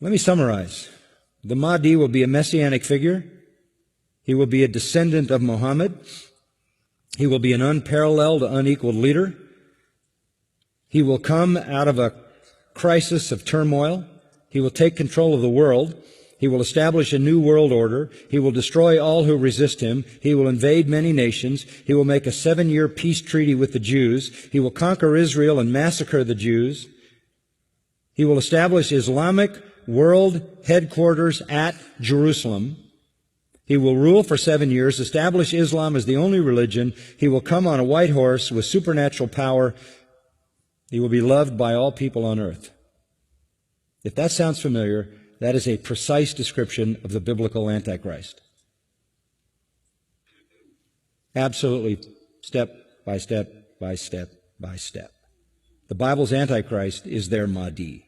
Let me summarize. The Mahdi will be a messianic figure. He will be a descendant of Muhammad. He will be an unparalleled, unequaled leader. He will come out of a crisis of turmoil. He will take control of the world. He will establish a new world order. He will destroy all who resist him. He will invade many nations. He will make a 7-year peace treaty with the Jews. He will conquer Israel and massacre the Jews. He will establish Islamic world headquarters at Jerusalem. He will rule for 7 years, establish Islam as the only religion. He will come on a white horse with supernatural power. He will be loved by all people on earth. If that sounds familiar, that is a precise description of the biblical Antichrist. Absolutely, step by step by step by step. The Bible's Antichrist is their Mahdi.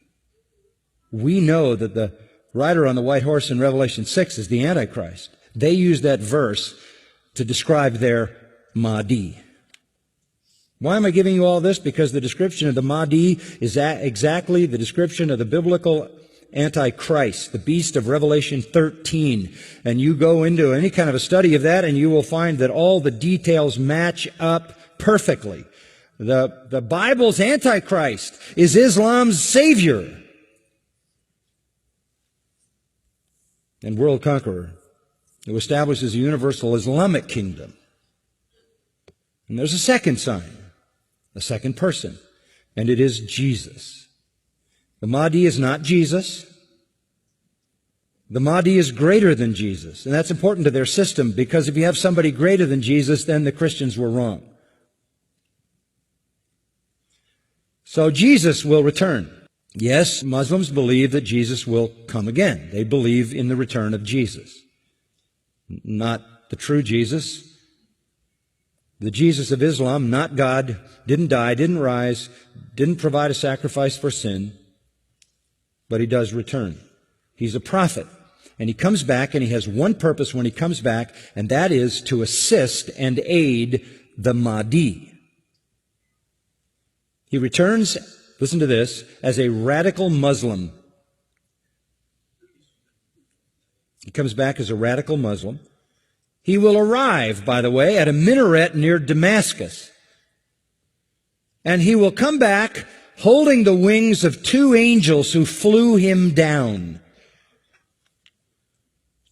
We know that the rider on the white horse in Revelation 6 is the Antichrist. They use that verse to describe their Mahdi. Why am I giving you all this? Because the description of the Mahdi is exactly the description of the biblical Antichrist, the beast of Revelation 13. And you go into any kind of a study of that and you will find that all the details match up perfectly. The Bible's Antichrist is Islam's savior and world conqueror who establishes a universal Islamic kingdom. And there's a second sign, a second person, and it is Jesus. The Mahdi is not Jesus. The Mahdi is greater than Jesus. And that's important to their system, because if you have somebody greater than Jesus, then the Christians were wrong. So Jesus will return. Yes, Muslims believe that Jesus will come again. They believe in the return of Jesus. Not the true Jesus. The Jesus of Islam, not God, didn't die, didn't rise, didn't provide a sacrifice for sin, but he does return. He's a prophet, and he comes back, and he has one purpose when he comes back, and that is to assist and aid the Mahdi. He returns, listen to this, as a radical Muslim. He comes back as a radical Muslim. He will arrive, by the way, at a minaret near Damascus. And he will come back holding the wings of 2 angels who flew him down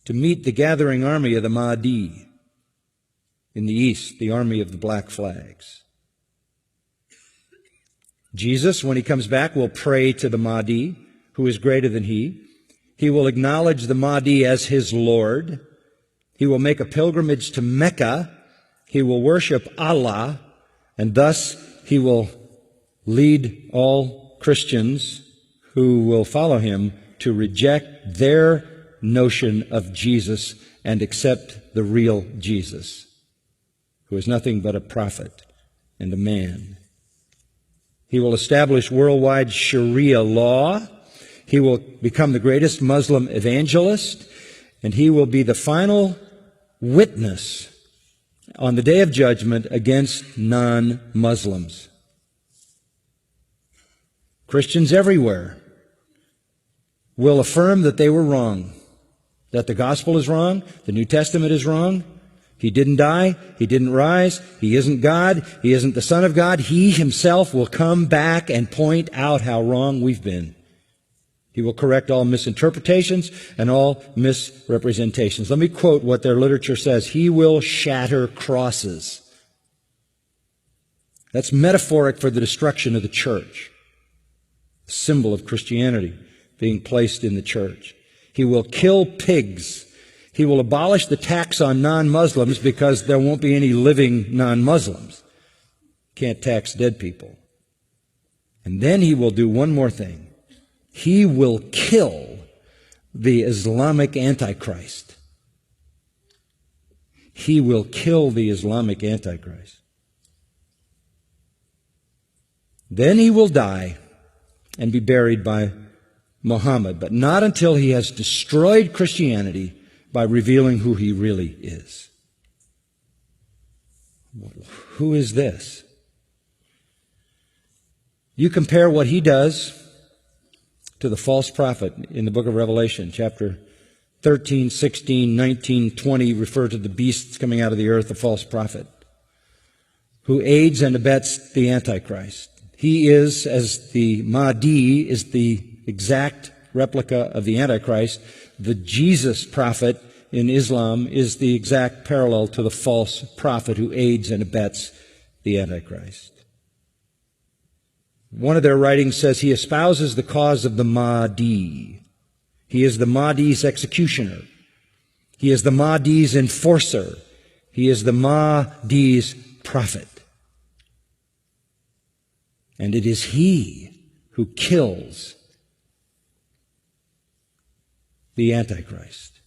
to meet the gathering army of the Mahdi in the east, the army of the black flags. Jesus, when he comes back, will pray to the Mahdi, who is greater than he. He will acknowledge the Mahdi as his Lord. He will make a pilgrimage to Mecca. He will worship Allah, and thus he will lead all Christians who will follow him to reject their notion of Jesus and accept the real Jesus, who is nothing but a prophet and a man. He will establish worldwide Sharia law. He will become the greatest Muslim evangelist, and he will be the final witness on the day of judgment against non-Muslims. Christians everywhere will affirm that they were wrong, that the gospel is wrong, the New Testament is wrong. He didn't die, he didn't rise, he isn't God, he isn't the Son of God. He himself will come back and point out how wrong we've been. He will correct all misinterpretations and all misrepresentations. Let me quote what their literature says. He will shatter crosses. That's metaphoric for the destruction of the church, a symbol of Christianity being placed in the church. He will kill pigs. He will abolish the tax on non-Muslims because there won't be any living non-Muslims. Can't tax dead people. And then he will do one more thing. He will kill the Islamic Antichrist. He will kill the Islamic Antichrist. Then he will die and be buried by Muhammad, but not until he has destroyed Christianity by revealing who he really is. Who is this? You compare what he does to the false prophet in the book of Revelation, chapter 13, 16, 19, 20 refer to the beasts coming out of the earth, the false prophet, who aids and abets the Antichrist. He is, as the Mahdi is the exact replica of the Antichrist, the Jesus prophet in Islam is the exact parallel to the false prophet who aids and abets the Antichrist. One of their writings says he espouses the cause of the Mahdi. He is the Mahdi's executioner. He is the Mahdi's enforcer. He is the Mahdi's prophet. And it is he who kills the Antichrist.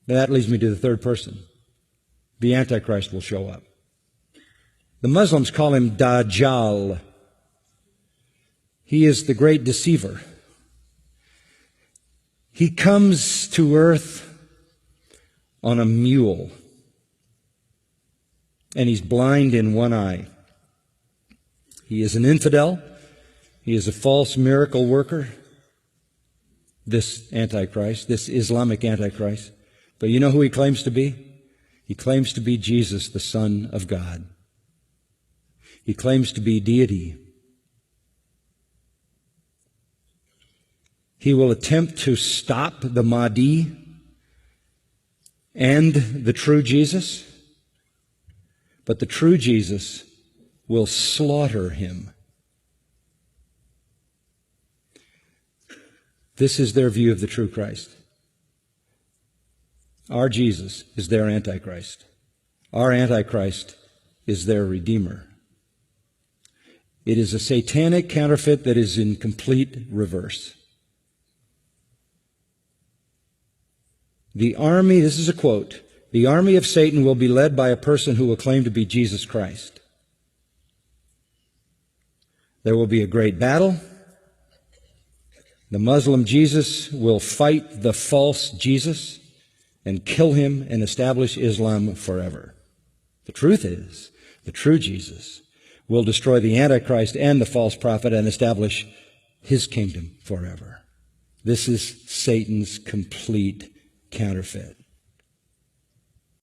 That leads me to the third person. The Antichrist will show up. The Muslims call him Dajjal. He is the great deceiver. He comes to earth on a mule, and he's blind in one eye. He is an infidel. He is a false miracle worker, this Antichrist, this Islamic Antichrist. But you know who he claims to be? He claims to be Jesus, the Son of God. He claims to be deity. He will attempt to stop the Mahdi and the true Jesus, but the true Jesus will slaughter him. This is their view of the true Christ. Our Jesus is their Antichrist. Our Antichrist is their Redeemer. It is a satanic counterfeit that is in complete reverse. The army, this is a quote, the army of Satan will be led by a person who will claim to be Jesus Christ. There will be a great battle. The Muslim Jesus will fight the false Jesus and kill him and establish Islam forever. The truth is, the true Jesus will destroy the Antichrist and the false prophet and establish his kingdom forever. This is Satan's complete counterfeit.